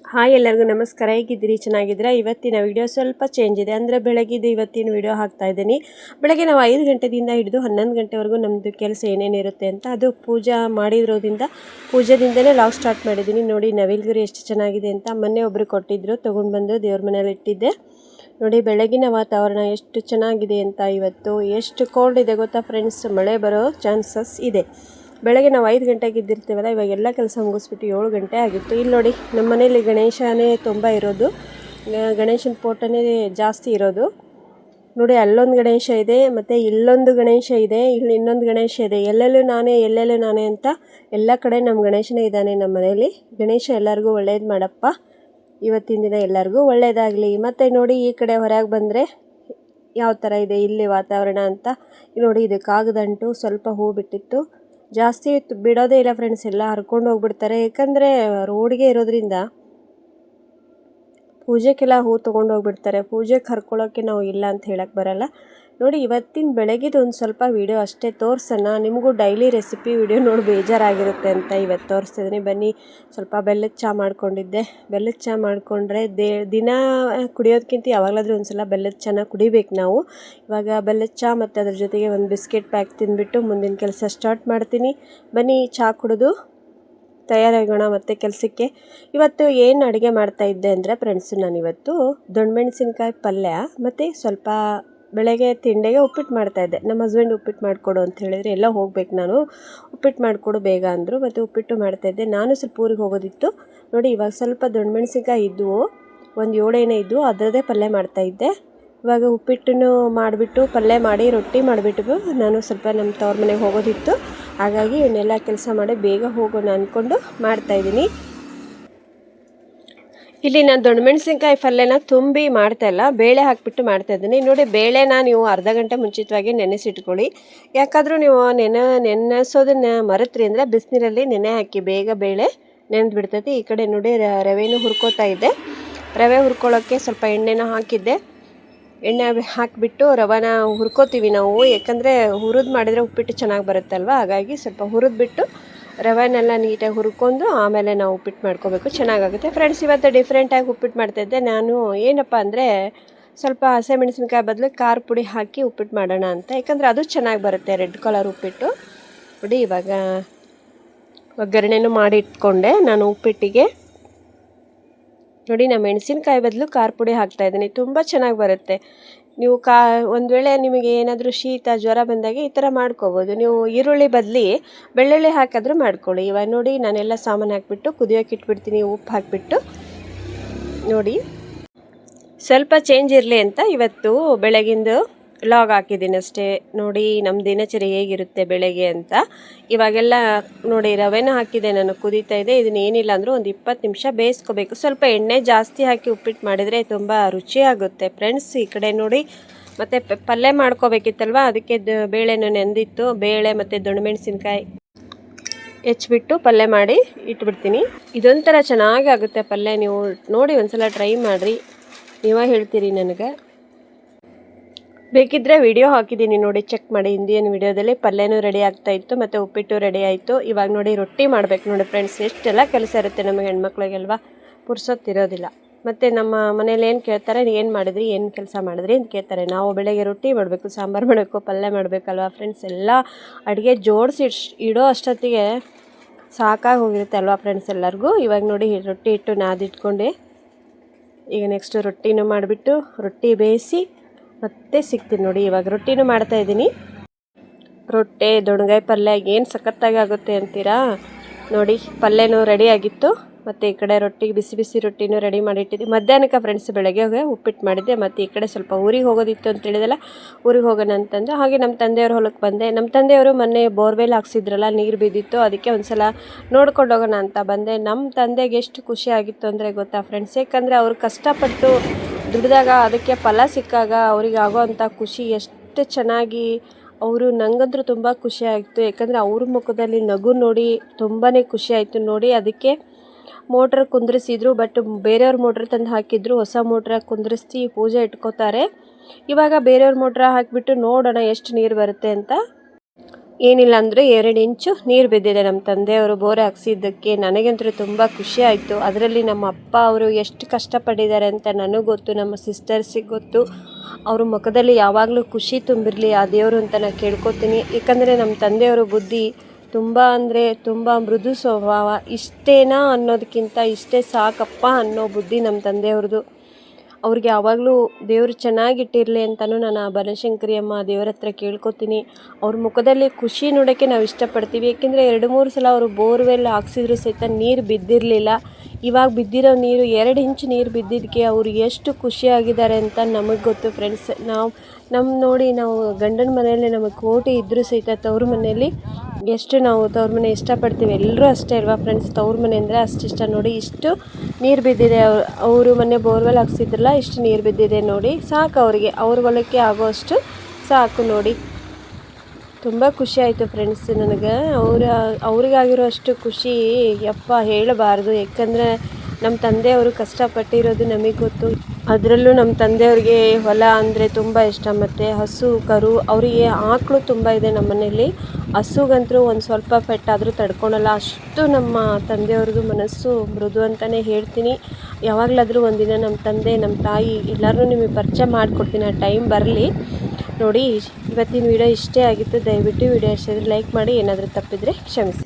Hi ಎಲ್ಲರಿಗೂ ನಮಸ್ಕಾರ. ಹೇಗಿದ್ದೀರಿ? ಚೆನ್ನಾಗಿದ್ದೀರಾ? ಇವತ್ತಿನ ವಿಡಿಯೋ ಸ್ವಲ್ಪ ಚೇಂಜ್ ಇದೆ. ಅಂದರೆ ಬೆಳಗ್ಗೆದು ಇವತ್ತಿನ ವಿಡಿಯೋ ಹಾಕ್ತಾ ಇದ್ದೀನಿ. ಬೆಳಗ್ಗೆ ನಾವು 5 ಗಂಟೆದಿಂದ ಹಿಡಿದು 11 ಗಂಟೆವರೆಗೂ ನಮ್ಮದು ಕೆಲಸ ಏನೇನಿರುತ್ತೆ ಅಂತ ಅದು ಪೂಜಾ ಮಾಡಿರೋದ್ರಿಂದ ಪೂಜೆದಿಂದಲೇ ಲಾಗ್ ಸ್ಟಾರ್ಟ್ ಮಾಡಿದ್ದೀನಿ. ನೋಡಿ ನವಿಲುಗರಿ ಎಷ್ಟು ಚೆನ್ನಾಗಿದೆ ಅಂತ ಮೊನ್ನೆ ಒಬ್ಬರು ಕೊಟ್ಟಿದ್ದರು, ತೊಗೊಂಡು ಬಂದು ದೇವ್ರ ಮನೇಲಿ ಇಟ್ಟಿದ್ದೆ. ನೋಡಿ ಬೆಳಗಿನ ವಾತಾವರಣ ಎಷ್ಟು ಚೆನ್ನಾಗಿದೆ ಅಂತ. ಇವತ್ತು ಎಷ್ಟು ಕೋಲ್ಡ್ ಇದೆ ಗೊತ್ತಾ ಫ್ರೆಂಡ್ಸ್, ಮಳೆ ಬರೋ ಚಾನ್ಸಸ್ ಇದೆ. ಬೆಳಗ್ಗೆ ನಾವು 5 ಗಂಟೆಗೆ ಇದ್ದಿರ್ತೀವಲ್ಲ, ಇವಾಗ ಎಲ್ಲ ಕೆಲಸ ಮುಗಿಸ್ಬಿಟ್ಟು 7 ಗಂಟೆ ಆಗಿತ್ತು. ಇಲ್ಲಿ ನೋಡಿ ನಮ್ಮ ಮನೇಲಿ ಗಣೇಶನೇ ತುಂಬ ಇರೋದು, ಗಣೇಶನ ಫೋಟೋನೇ ಜಾಸ್ತಿ ಇರೋದು. ನೋಡಿ ಅಲ್ಲೊಂದು ಗಣೇಶ ಇದೆ, ಮತ್ತು ಇಲ್ಲೊಂದು ಗಣೇಶ ಇದೆ, ಇಲ್ಲಿ ಇನ್ನೊಂದು ಗಣೇಶ ಇದೆ. ಎಲ್ಲೆಲ್ಲೂ ನಾನೇ ಅಂತ ಎಲ್ಲ ಕಡೆ ನಮ್ಮ ಗಣೇಶನೇ ಇದ್ದಾನೆ ನಮ್ಮ ಮನೇಲಿ. ಗಣೇಶ ಎಲ್ಲರಿಗೂ ಒಳ್ಳೇದು ಮಾಡಪ್ಪ, ಇವತ್ತಿನ ದಿನ ಎಲ್ಲರಿಗೂ ಒಳ್ಳೆಯದಾಗಲಿ. ಮತ್ತು ನೋಡಿ ಈ ಕಡೆ ಹೊರಗೆ ಬಂದರೆ ಯಾವ ಥರ ಇದೆ ಇಲ್ಲಿ ವಾತಾವರಣ ಅಂತ ನೋಡಿ. ಇದು ಕಾಗದಂಟು ಸ್ವಲ್ಪ ಹೂ ಬಿಟ್ಟಿತ್ತು, ಜಾಸ್ತಿ ಬಿಡೋದೇ ಇಲ್ಲ ಫ್ರೆಂಡ್ಸ್, ಎಲ್ಲ ಹರ್ಕೊಂಡು ಹೋಗ್ಬಿಡ್ತಾರೆ. ಯಾಕಂದರೆ ರೋಡ್ಗೆ ಇರೋದ್ರಿಂದ ಪೂಜೆಗೆಲ್ಲ ಹೂ ತೊಗೊಂಡು ಹೋಗ್ಬಿಡ್ತಾರೆ. ಪೂಜೆಗೆ ಹರ್ಕೊಳ್ಳೋಕ್ಕೆ ನಾವು ಇಲ್ಲ ಅಂತ ಹೇಳಕ್ಕೆ ಬರಲ್ಲ. ನೋಡಿ ಇವತ್ತಿನ ಬೆಳಗ್ಗೆದು ಒಂದು ಸ್ವಲ್ಪ ವೀಡಿಯೋ ಅಷ್ಟೇ ತೋರಿಸೋಣ. ನಿಮಗೂ ಡೈಲಿ ರೆಸಿಪಿ ವೀಡಿಯೋ ನೋಡಿ ಬೇಜಾರಾಗಿರುತ್ತೆ ಅಂತ ಇವತ್ತು ತೋರಿಸ್ತಿದ್ದೀನಿ. ಬನ್ನಿ. ಸ್ವಲ್ಪ ಬೆಲ್ಲದ ಚಹಾ ಮಾಡ್ಕೊಂಡಿದ್ದೆ. ಬೆಲ್ಲದ ಚಹಾ ಮಾಡಿಕೊಂಡ್ರೆ ದಿನ ಕುಡಿಯೋದಕ್ಕಿಂತ ಯಾವಾಗಲಾದರೂ ಒಂದು ಸಲ ಬೆಲ್ಲದ ಚಹಾನ ಕುಡಿಬೇಕು ನಾವು. ಇವಾಗ ಬೆಲ್ಲದ ಚಹಾ ಮತ್ತು ಅದ್ರ ಜೊತೆಗೆ ಒಂದು ಬಿಸ್ಕೆಟ್ ಪ್ಯಾಕ್ ತಿಂದುಬಿಟ್ಟು ಮುಂದಿನ ಕೆಲಸ ಸ್ಟಾರ್ಟ್ ಮಾಡ್ತೀನಿ. ಬನ್ನಿ ಚಹಾ ಕುಡಿದು ತಯಾರಾಗೋಣ ಮತ್ತು ಕೆಲಸಕ್ಕೆ. ಇವತ್ತು ಏನು ಅಡುಗೆ ಮಾಡ್ತಾಯಿದ್ದೆ ಅಂದರೆ ಫ್ರೆಂಡ್ಸು, ನಾನಿವತ್ತು ದೊಣ್ಣೆಮೆಣಸಿನ್ಕಾಯಿ ಪಲ್ಯ ಮತ್ತು ಸ್ವಲ್ಪ ಬೆಳಗ್ಗೆ ತಿಂಡಿಗೆ ಉಪ್ಪಿಟ್ಟು ಮಾಡ್ತಾಯಿದ್ದೆ. ನಮ್ಮ ಹಸ್ಬೆಂಡ್ ಉಪ್ಪಿಟ್ಟು ಮಾಡಿಕೊಡು ಅಂತ ಹೇಳಿದರೆ ಎಲ್ಲ ಹೋಗ್ಬೇಕು ನಾನು, ಉಪ್ಪಿಟ್ಟು ಮಾಡಿಕೊಡು ಬೇಗ ಅಂದರು. ಮತ್ತು ಉಪ್ಪಿಟ್ಟು ಮಾಡ್ತಾಯಿದ್ದೆ. ನಾನು ಸ್ವಲ್ಪ ಊರಿಗೆ ಹೋಗೋದಿತ್ತು. ನೋಡಿ ಇವಾಗ ಸ್ವಲ್ಪ ದೊಣ್ಣೆಮೆಣಸಿನ್ಕಾಯಿ ಇದ್ದವು, ಒಂದು 7 ಏನೇ ಇದ್ದವು, ಅದರದ್ದೇ ಪಲ್ಯ ಮಾಡ್ತಾಯಿದ್ದೆ. ಇವಾಗ ಉಪ್ಪಿಟ್ಟನ್ನು ಮಾಡಿಬಿಟ್ಟು ಪಲ್ಯ ಮಾಡಿ ರೊಟ್ಟಿ ಮಾಡಿಬಿಟ್ಟು ನಾನು ಸ್ವಲ್ಪ ನಮ್ಮ ತವ್ರ ಮನೆಗೆ ಹೋಗೋದಿತ್ತು. ಹಾಗಾಗಿ ಇವನ್ನೆಲ್ಲ ಕೆಲಸ ಮಾಡಿ ಬೇಗ ಹೋಗೋಣ ಅಂದ್ಕೊಂಡು ಮಾಡ್ತಾಯಿದ್ದೀನಿ. ಇಲ್ಲಿ ನಾನು ದೊಣ್ಣೆಮೆಣಸಿನ್ಕಾಯಿ ಪಲ್ಯನ ತುಂಬಿ ಮಾಡ್ತಾಯಿಲ್ಲ, ಬೇಳೆ ಹಾಕಿಬಿಟ್ಟು ಮಾಡ್ತಾಯಿದ್ದೀನಿ. ನೋಡಿ ಬೇಳೆನ ನೀವು ಅರ್ಧ ಗಂಟೆ ಮುಂಚಿತವಾಗಿ ನೆನೆಸಿಟ್ಕೊಳ್ಳಿ. ಯಾಕಾದರೂ ನೀವು ನೆನೆಸೋದನ್ನು ಮರೆತ್ರಿ ಅಂದರೆ ಬಿಸಿನೀರಲ್ಲಿ ನೆನೆ ಹಾಕಿ, ಬೇಗ ಬೇಳೆ ನೆನೆದು ಬಿಡ್ತೈತಿ. ಈ ಕಡೆ ನೋಡಿ ರವೆನೂ ಹುರ್ಕೋತಾ ಇದ್ದೆ. ರವೆ ಹುರ್ಕೊಳ್ಳೋಕ್ಕೆ ಸ್ವಲ್ಪ ಎಣ್ಣೆನ ಹಾಕಿದ್ದೆ. ಎಣ್ಣೆ ಹಾಕಿಬಿಟ್ಟು ರವೆನ ಹುರ್ಕೋತೀವಿ ನಾವು, ಯಾಕಂದರೆ ಹುರಿದು ಮಾಡಿದರೆ ಉಪ್ಪಿಟ್ಟು ಚೆನ್ನಾಗಿ ಬರುತ್ತಲ್ವ. ಹಾಗಾಗಿ ಸ್ವಲ್ಪ ಹುರಿದ್ಬಿಟ್ಟು ರವೆನೆಲ್ಲ ನೀಟಾಗಿ ಹುರ್ಕೊಂಡು ಆಮೇಲೆ ನಾವು ಉಪ್ಪಿಟ್ಟು ಮಾಡ್ಕೋಬೇಕು, ಚೆನ್ನಾಗಾಗುತ್ತೆ ಫ್ರೆಂಡ್ಸ್. ಇವತ್ತು ಡಿಫ್ರೆಂಟಾಗಿ ಉಪ್ಪಿಟ್ಟು ಮಾಡ್ತಾಯಿದ್ದೆ ನಾನು. ಏನಪ್ಪ ಅಂದರೆ ಸ್ವಲ್ಪ ಹಸಿಮೆಣಸಿನ್ಕಾಯಿ ಬದಲು ಖಾರ ಪುಡಿ ಹಾಕಿ ಉಪ್ಪಿಟ್ಟು ಮಾಡೋಣ ಅಂತ, ಯಾಕಂದರೆ ಅದು ಚೆನ್ನಾಗಿ ಬರುತ್ತೆ, ರೆಡ್ ಕಲರ್ ಉಪ್ಪಿಟ್ಟು. ನೋಡಿ ಇವಾಗ ಒಗ್ಗರಣೆನೂ ಮಾಡಿ ಇಟ್ಕೊಂಡೆ ನಾನು ಉಪ್ಪಿಟ್ಟಿಗೆ. ನೋಡಿ ನಾನು ಮೆಣಸಿನ್ಕಾಯಿ ಬದಲು ಖಾರ ಪುಡಿ ಹಾಕ್ತಾಯಿದ್ದೀನಿ, ತುಂಬ ಚೆನ್ನಾಗಿ ಬರುತ್ತೆ. ನೀವು ಒಂದು ವೇಳೆ ನಿಮಗೆ ಏನಾದರೂ ಶೀತ ಜ್ವರ ಬಂದಾಗ ಈ ಥರ ಮಾಡ್ಕೋಬೋದು. ನೀವು ಈರುಳ್ಳಿ ಬದಲಿ ಬೆಳ್ಳುಳ್ಳಿ ಹಾಕಿದ್ರೂ ಮಾಡ್ಕೊಳ್ಳಿ. ಇವಾಗ ನೋಡಿ ನಾನೆಲ್ಲ ಸಾಮಾನು ಹಾಕಿಬಿಟ್ಟು ಕುದಿಯೋಕೆ ಇಟ್ಬಿಡ್ತೀನಿ, ಉಪ್ಪು ಹಾಕಿಬಿಟ್ಟು. ನೋಡಿ ಸ್ವಲ್ಪ ಚೇಂಜ್ ಇರಲಿ ಅಂತ ಇವತ್ತು ಬೆಳಗಿಂದು ಲಾಗ್ ಹಾಕಿದ್ದೀನಿ ಅಷ್ಟೇ. ನೋಡಿ ನಮ್ಮ ದಿನಚರಿ ಹೇಗಿರುತ್ತೆ ಬೆಳಗ್ಗೆ ಅಂತ. ಇವಾಗೆಲ್ಲ ನೋಡಿ ರವೆನ ಹಾಕಿದೆ ನಾನು, ಕುದೀತಾ ಇದೆ. ಇದನ್ನ ಏನಿಲ್ಲ ಅಂದರೂ ಒಂದು 20 ನಿಮಿಷ ಬೇಯಿಸ್ಕೋಬೇಕು. ಸ್ವಲ್ಪ ಎಣ್ಣೆ ಜಾಸ್ತಿ ಹಾಕಿ ಉಪ್ಪಿಟ್ಟು ಮಾಡಿದರೆ ತುಂಬ ರುಚಿಯಾಗುತ್ತೆ ಫ್ರೆಂಡ್ಸ್. ಈ ಕಡೆ ನೋಡಿ ಮತ್ತು ಪಲ್ಯ ಮಾಡ್ಕೋಬೇಕಿತ್ತಲ್ವ, ಅದಕ್ಕೆ ಬೇಳೆನೂ ನೆಂದಿತ್ತು. ಬೇಳೆ ಮತ್ತು ದೊಣ್ಣೆಮೆಣಸಿನ್ಕಾಯಿ ಹೆಚ್ಚಿಬಿಟ್ಟು ಪಲ್ಯ ಮಾಡಿ ಇಟ್ಬಿಡ್ತೀನಿ. ಇದೊಂಥರ ಚೆನ್ನಾಗಿ ಆಗುತ್ತೆ ಪಲ್ಯ. ನೀವು ನೋಡಿ ಒಂದ್ಸಲ ಟ್ರೈ ಮಾಡಿರಿ, ನೀವೇ ಹೇಳ್ತೀರಿ ನನಗೆ. ಬೇಕಿದ್ದರೆ ವಿಡಿಯೋ ಹಾಕಿದ್ದೀನಿ ನೋಡಿ, ಚೆಕ್ ಮಾಡಿ. ಹಿಂದಿನ ವಿಡಿಯೋದಲ್ಲಿ ಪಲ್ಯನೂ ರೆಡಿ ಆಗ್ತಾಯಿತ್ತು ಮತ್ತು ಉಪ್ಪಿಟ್ಟು ರೆಡಿ ಆಯಿತು. ಇವಾಗ ನೋಡಿ ರೊಟ್ಟಿ ಮಾಡಬೇಕು. ನೋಡಿ ಫ್ರೆಂಡ್ಸ್, ಎಷ್ಟೆಲ್ಲ ಕೆಲಸ ಇರುತ್ತೆ ನಮಗೆ ಹೆಣ್ಮಕ್ಳಿಗೆಲ್ವ, ಪುರ್ಸೊತ್ತಿರೋದಿಲ್ಲ. ಮತ್ತು ನಮ್ಮ ಮನೇಲಿ ಏನು ಕೇಳ್ತಾರೆ, ಏನು ಮಾಡಿದ್ರಿ, ಏನು ಕೆಲಸ ಮಾಡಿದ್ರಿ ಅಂತ ಕೇಳ್ತಾರೆ. ನಾವು ಬೆಳಗ್ಗೆ ರೊಟ್ಟಿ ಮಾಡಬೇಕು, ಸಾಂಬಾರು ಮಾಡಬೇಕು, ಪಲ್ಯ ಮಾಡಬೇಕಲ್ವ ಫ್ರೆಂಡ್ಸ್. ಎಲ್ಲ ಅಡುಗೆ ಜೋಡಿಸಿ ಇಡೋ ಅಷ್ಟೊತ್ತಿಗೆ ಸಾಕಾಗಿ ಹೋಗಿರುತ್ತೆ ಅಲ್ವಾ ಫ್ರೆಂಡ್ಸ್ ಎಲ್ಲರಿಗೂ. ಇವಾಗ ನೋಡಿ ರೊಟ್ಟಿ ಇಟ್ಟು ನಾದಿಟ್ಕೊಂಡೆ. ಈಗ ನೆಕ್ಸ್ಟು ರೊಟ್ಟಿನೂ ಮಾಡಿಬಿಟ್ಟು ರೊಟ್ಟಿ ಬೇಯಿಸಿ ಮತ್ತೆ ಸಿಗ್ತೀನಿ. ನೋಡಿ ಇವಾಗ ರೊಟ್ಟಿನೂ ಮಾಡ್ತಾಯಿದ್ದೀನಿ. ರೊಟ್ಟಿ ದೊಣ್ಣೆಗಾಯಿ ಪಲ್ಯ ಏನು ಸಖತ್ತಾಗಿ ಆಗುತ್ತೆ ಅಂತೀರಾ. ನೋಡಿ ಪಲ್ಯನೂ ರೆಡಿ ಆಗಿತ್ತು, ಮತ್ತು ಈ ಕಡೆ ರೊಟ್ಟಿಗೆ ಬಿಸಿ ಬಿಸಿ ರೊಟ್ಟಿನೂ ರೆಡಿ ಮಾಡಿಟ್ಟಿದ್ದೆ. ಮಧ್ಯಾಹ್ನಕ್ಕೆ ಫ್ರೆಂಡ್ಸ್ ಬೆಳಗ್ಗೆ ಉಪ್ಪಿಟ್ಟು ಮಾಡಿದ್ದೆ. ಮತ್ತು ಈ ಕಡೆ ಸ್ವಲ್ಪ ಊರಿಗೆ ಹೋಗೋದಿತ್ತು ಅಂತ ಹೇಳಿದೆಲ್ಲ, ಊರಿಗೆ ಹೋಗೋಣ ಅಂತಂದು ಹಾಗೆ ನಮ್ಮ ತಂದೆಯವ್ರ ಹೊಲಕ್ಕೆ ಬಂದೆ. ನಮ್ಮ ತಂದೆಯವರು ಮೊನ್ನೆ ಬೋರ್ವೆಲ್ ಹಾಕ್ಸಿದ್ರಲ್ಲ, ನೀರು ಬಿದ್ದಿತ್ತು, ಅದಕ್ಕೆ ಒಂದು ಸಲ ನೋಡ್ಕೊಂಡು ಹೋಗೋಣ ಅಂತ ಬಂದೆ. ನಮ್ಮ ತಂದೆಗೆ ಎಷ್ಟು ಖುಷಿ ಆಗಿತ್ತು ಅಂದರೆ ಗೊತ್ತಾ ಫ್ರೆಂಡ್ಸ್, ಯಾಕಂದರೆ ಅವ್ರು ಕಷ್ಟಪಟ್ಟು ದುಡಿದಾಗ ಅದಕ್ಕೆ ಫಲ ಸಿಕ್ಕಾಗ ಅವ್ರಿಗೆ ಆಗೋ ಅಂಥ ಖುಷಿ ಎಷ್ಟು ಚೆನ್ನಾಗಿ, ಅವರು ನಂಗಂತೂ ತುಂಬ ಖುಷಿ ಆಯಿತು. ಯಾಕಂದರೆ ಅವ್ರ ಮುಖದಲ್ಲಿ ನಗು ನೋಡಿ ತುಂಬಾ ಖುಷಿ ಆಯಿತು. ನೋಡಿ ಅದಕ್ಕೆ ಮೋಟ್ರ್ ಕುಂದ್ರಿಸಿದ್ರು, ಬಟ್ ಬೇರೆಯವ್ರ ಮೋಟ್ರ್ ತಂದು ಹಾಕಿದ್ರು. ಹೊಸ ಮೋಟ್ರ ಕುಂದ್ರಿಸಿ ಪೂಜೆ ಇಟ್ಕೋತಾರೆ. ಇವಾಗ ಬೇರೆಯವ್ರ ಮೋಟ್ರ ಹಾಕಿಬಿಟ್ಟು ನೋಡೋಣ ಎಷ್ಟು ನೀರು ಬರುತ್ತೆ ಅಂತ. ಏನಿಲ್ಲ ಅಂದರೂ 2 ಇಂಚು ನೀರು ಬಿದ್ದಿದೆ. ನಮ್ಮ ತಂದೆಯವರು ಬೋರ್ ಹಾಕ್ಸಿದ್ದಕ್ಕೆ ನನಗಂತೂ ತುಂಬ ಖುಷಿ ಆಯಿತು. ಅದರಲ್ಲಿ ನಮ್ಮ ಅಪ್ಪ ಅವರು ಎಷ್ಟು ಕಷ್ಟಪಟ್ಟಿದ್ದಾರೆ ಅಂತ ನನಗೆ ಗೊತ್ತು, ನಮ್ಮ ಸಿಸ್ಟರ್ಸಿಗೆ ಗೊತ್ತು. ಅವ್ರ ಮುಖದಲ್ಲಿ ಯಾವಾಗಲೂ ಖುಷಿ ತುಂಬಿರಲಿ ಆ ದೇವರು ಅಂತ ನಾನು ಕೇಳ್ಕೊತೀನಿ. ಏಕೆಂದರೆ ನಮ್ಮ ತಂದೆಯವರು ಬುದ್ಧಿ ತುಂಬ ಅಂದರೆ ತುಂಬ ಮೃದು ಸ್ವಭಾವ. ಇಷ್ಟೇನಾ ಅನ್ನೋದಕ್ಕಿಂತ ಇಷ್ಟೇ ಸಾಕಪ್ಪ ಅನ್ನೋ ಬುದ್ಧಿ ನಮ್ಮ ತಂದೆಯವ್ರದ್ದು. ಅವ್ರಿಗೆ ಯಾವಾಗಲೂ ದೇವರು ಚೆನ್ನಾಗಿಟ್ಟಿರಲಿ ಅಂತಲೂ ನಾನು ಆ ಬನಶಂಕರಿ ಅಮ್ಮ ದೇವರ ಹತ್ರ ಕೇಳ್ಕೊತೀನಿ. ಅವ್ರ ಮುಖದಲ್ಲಿ ಖುಷಿ ನೋಡೋಕ್ಕೆ ನಾವು ಇಷ್ಟಪಡ್ತೀವಿ. ಏಕೆಂದರೆ 2-3 ಸಲ ಅವರು ಬೋರ್ವೆಲ್ ಹಾಕ್ಸಿದ್ರು ಸಹಿತ ನೀರು ಬಿದ್ದಿರಲಿಲ್ಲ. ಇವಾಗ ಬಿದ್ದಿರೋ ನೀರು 2 ಇಂಚು ನೀರು ಬಿದ್ದಿದ್ದಕ್ಕೆ ಅವರು ಎಷ್ಟು ಖುಷಿಯಾಗಿದ್ದಾರೆ ಅಂತ ನಮಗೆ ಗೊತ್ತು ಫ್ರೆಂಡ್ಸ್. ನಾವು ನೋಡಿ, ನಾವು ಗಂಡನ ಮನೆಯಲ್ಲಿ ನಮಗೆ ಕೋಟಿ ಇದ್ದರೂ ಸಹಿತ ತವ್ರ ಮನೆಯಲ್ಲಿ ಎಷ್ಟು ನಾವು ತವ್ರ ಮನೆ ಇಷ್ಟಪಡ್ತೀವಿ. ಎಲ್ಲರೂ ಅಷ್ಟೇ ಅಲ್ವಾ ಫ್ರೆಂಡ್ಸ್, ತವ್ರ ಮನೆ ಅಂದರೆ ಅಷ್ಟಿಷ್ಟ. ನೋಡಿ ಇಷ್ಟು ನೀರು ಬಿದ್ದಿದೆ. ಅವರು ಮೊನ್ನೆ ಬೋರ್ವೆಲ್ ಹಾಕ್ಸಿದ್ರಲ್ಲ, ಇಷ್ಟು ನೀರು ಬಿದ್ದಿದೆ ನೋಡಿ. ಸಾಕು ಅವರಿಗೆ, ಅವ್ರ ಹೊಲಕ್ಕೆ ಆಗೋಷ್ಟು ಸಾಕು ನೋಡಿ. ತುಂಬ ಖುಷಿ ಆಯಿತು ಫ್ರೆಂಡ್ಸ್ ನನಗೆ. ಅವ್ರಿಗಾಗಿರೋ ಅಷ್ಟು ಖುಷಿ ಯಪ್ಪ ಹೇಳಬಾರ್ದು. ಯಾಕಂದರೆ ನಮ್ಮ ತಂದೆಯವರು ಕಷ್ಟಪಟ್ಟಿರೋದು ನಮಗೆ ಗೊತ್ತು. ಅದರಲ್ಲೂ ನಮ್ಮ ತಂದೆಯವ್ರಿಗೆ ಹೊಲ ಅಂದರೆ ತುಂಬ ಇಷ್ಟ, ಮತ್ತು ಹಸು ಕರು, ಅವರಿಗೆ ಆಕಳು ತುಂಬ ಇದೆ ನಮ್ಮ ಮನೆಯಲ್ಲಿ. ಹಸುಗಂತೂ ಒಂದು ಸ್ವಲ್ಪ ಪೆಟ್ಟಾದರೂ ತಡ್ಕೊಳಲ್ಲ, ಅಷ್ಟು ನಮ್ಮ ತಂದೆಯವ್ರದ್ದು ಮನಸ್ಸು ಮೃದು ಅಂತಲೇ ಹೇಳ್ತೀನಿ. ಯಾವಾಗಲಾದರೂ ಒಂದಿನ ನಮ್ಮ ತಂದೆ ನಮ್ಮ ತಾಯಿ ಎಲ್ಲರೂ ನಿಮಗೆ ಪರಿಚಯ ಮಾಡಿಕೊಡ್ತೀನಿ, ಆ ಟೈಮ್ ಬರಲಿ ನೋಡಿ. ಇವತ್ತಿನ ವಿಡಿಯೋ ಇಷ್ಟೇ ಆಗಿತ್ತು. ದಯವಿಟ್ಟು ವಿಡಿಯೋ ಇಷ್ಟ ಲೈಕ್ ಮಾಡಿ, ಏನಾದರೂ ತಪ್ಪಿದರೆ ಕ್ಷಮಿಸ್ರಿ.